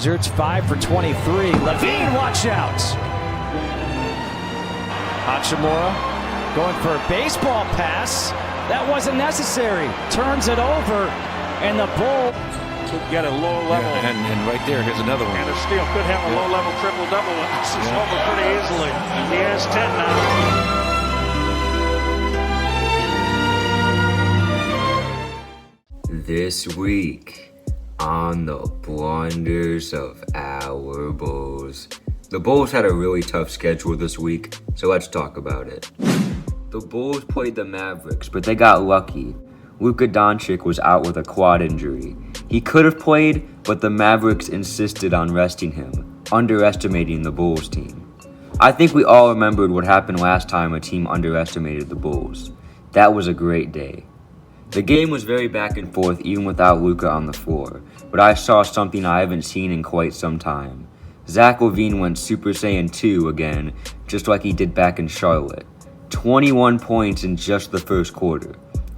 It's 5 for 23. Levine, watch out. Hachimura going for a baseball pass. That wasn't necessary. Turns it over, and the Bull get a low level. Yeah, and right there, here's another one. And a steal could have a low-level triple-double. This is over pretty easily. He has 10 now. This week on the Blunders of our Bulls. The Bulls had a really tough schedule this week, so let's talk about it. The Bulls played the Mavericks, but they got lucky. Luka Doncic was out with a quad injury. He could have played, but the Mavericks insisted on resting him, underestimating the Bulls team. I think we all remembered what happened last time a team underestimated the Bulls. That was a great day. The game was very back and forth even without Luka on the floor, but I saw something I haven't seen in quite some time. Zach LaVine went Super Saiyan 2 again, just like he did back in Charlotte. 21 points in just the first quarter.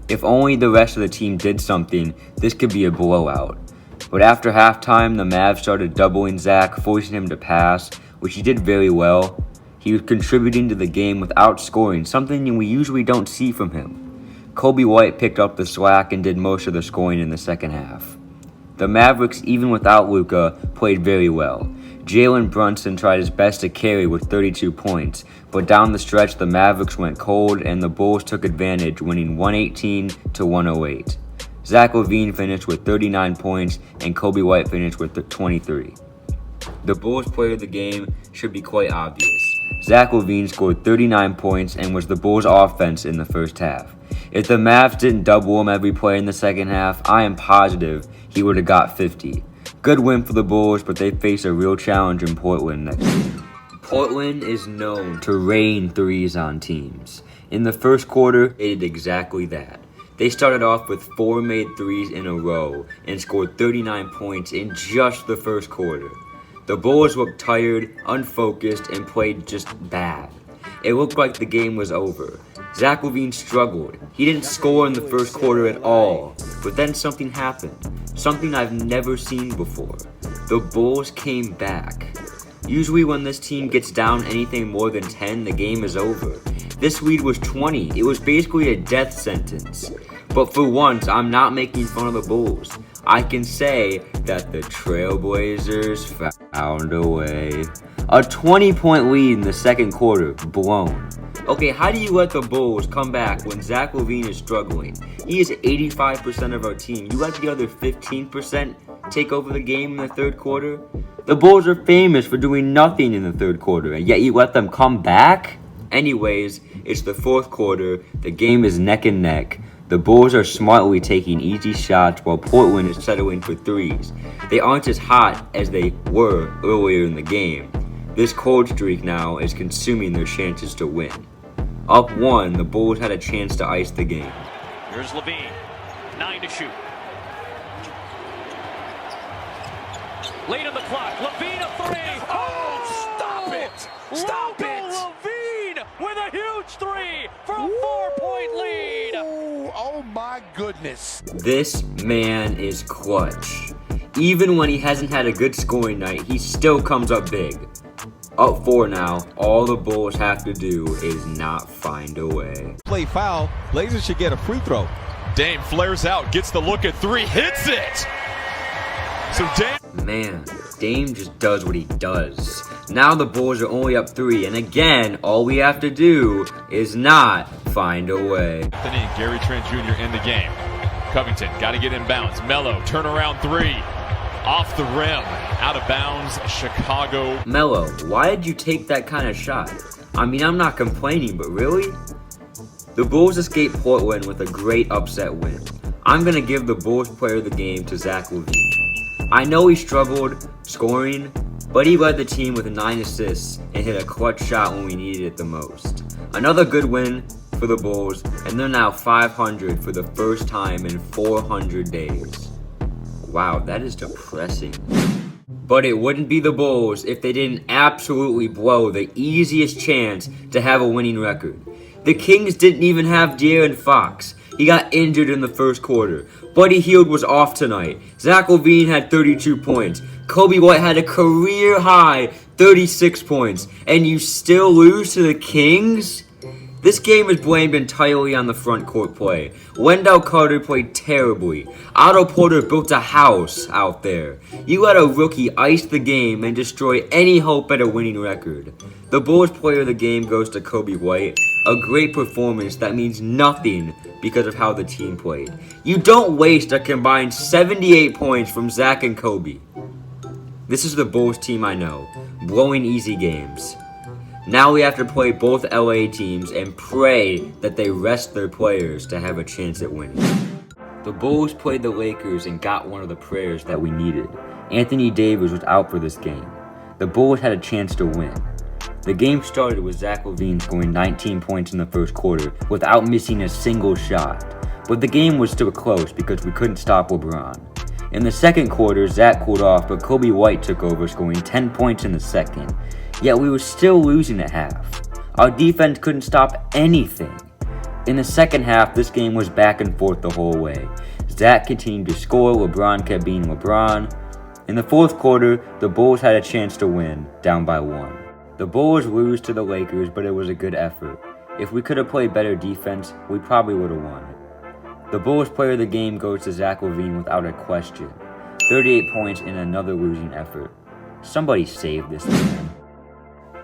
If only the rest of the team did something, this could be a blowout. But after halftime, the Mavs started doubling Zach, forcing him to pass, which he did very well. He was contributing to the game without scoring, something we usually don't see from him. Kobe White picked up the slack and did most of the scoring in the second half. The Mavericks, even without Luka, played very well. Jalen Brunson tried his best to carry with 32 points, but down the stretch the Mavericks went cold and the Bulls took advantage, winning 118-108. Zach LaVine finished with 39 points and Kobe White finished with 23. The Bulls player of the game should be quite obvious. Zach LaVine scored 39 points and was the Bulls' offense in the first half. If the Mavs didn't double him every play in the second half, I am positive he would have got 50. Good win for the Bulls, but they face a real challenge in Portland next week. Portland is known to rain threes on teams. In the first quarter, they did exactly that. They started off with 4 made threes in a row and scored 39 points in just the first quarter. The Bulls looked tired, unfocused, and played just bad. It looked like the game was over. Zach LaVine struggled. He didn't score in the first quarter at all. But then something happened. Something I've never seen before. The Bulls came back. Usually when this team gets down anything more than 10, the game is over. This lead was 20. It was basically a death sentence. But for once, I'm not making fun of the Bulls. I can say that the Trailblazers found a way. A 20-point lead in the second quarter, blown. Okay, how do you let the Bulls come back when Zach LaVine is struggling? He is 85% of our team. You let the other 15% take over the game in the third quarter? The Bulls are famous for doing nothing in the third quarter, and yet you let them come back? Anyways, it's the fourth quarter. The game is neck and neck. The Bulls are smartly taking easy shots while Portland is settling for threes. They aren't as hot as they were earlier in the game. This cold streak now is consuming their chances to win. Up 1, the Bulls had a chance to ice the game. Here's LaVine, 9 to shoot. Late on the clock, LaVine a 3. Oh, stop it! Stop it! LaVine with a huge 3 for a 4-point lead. Oh my goodness. This man is clutch. Even when he hasn't had a good scoring night, he still comes up big. Up 4 now, all the Bulls have to do is not find a way. Play foul, Blazers should get a free throw. Dame flares out, gets the look at 3, hits it! So Dame... Man, Dame just does what he does. Now the Bulls are only up 3, and again, all we have to do is not find a way. Anthony and Gary Trent Jr. in the game. Covington, got to get inbounds. Melo, turnaround 3. Off the rim, out of bounds, Chicago. Melo, why did you take that kind of shot? I mean, I'm not complaining, but really? The Bulls escaped Portland with a great upset win. I'm going to give the Bulls player of the game to Zach LaVine. I know he struggled scoring, but he led the team with 9 assists and hit a clutch shot when we needed it the most. Another good win for the Bulls, and they're now 500 for the first time in 400 days. Wow, that is depressing. But it wouldn't be the Bulls if they didn't absolutely blow the easiest chance to have a winning record. The Kings didn't even have De'Aaron Fox. He got injured in the first quarter. Buddy Hield was off tonight. Zach LaVine had 32 points. Kobe White had a career-high 36 points. And you still lose to the Kings? This game is blamed entirely on the front court play. Wendell Carter played terribly. Otto Porter built a house out there. You let a rookie ice the game and destroy any hope at a winning record. The Bulls player of the game goes to Kobe White. A great performance that means nothing because of how the team played. You don't waste a combined 78 points from Zach and Kobe. This is the Bulls team I know, blowing easy games. Now we have to play both LA teams and pray that they rest their players to have a chance at winning. The Bulls played the Lakers and got one of the prayers that we needed. Anthony Davis was out for this game. The Bulls had a chance to win. The game started with Zach LaVine scoring 19 points in the first quarter without missing a single shot. But the game was still close because we couldn't stop LeBron. In the second quarter, Zach cooled off, but Kobe White took over, scoring 10 points in the second. Yet we were still losing at half. Our defense couldn't stop anything. In the second half, this game was back and forth the whole way. Zach continued to score, LeBron kept being LeBron. In the fourth quarter, the Bulls had a chance to win, down by 1. The Bulls lose to the Lakers, but it was a good effort. If we could have played better defense, we probably would have won. The Bulls player of the game goes to Zach LaVine without a question. 38 points in another losing effort. Somebody save this man.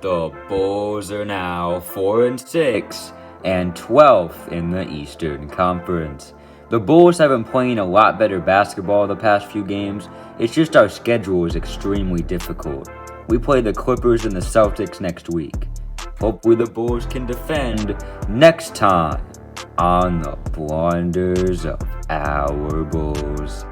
The Bulls are now 4-6 and 12th in the Eastern Conference. The Bulls have been playing a lot better basketball the past few games. It's just our schedule is extremely difficult. We play the Clippers and the Celtics next week. Hopefully the Bulls can defend next time on the Blunders of our Bulls.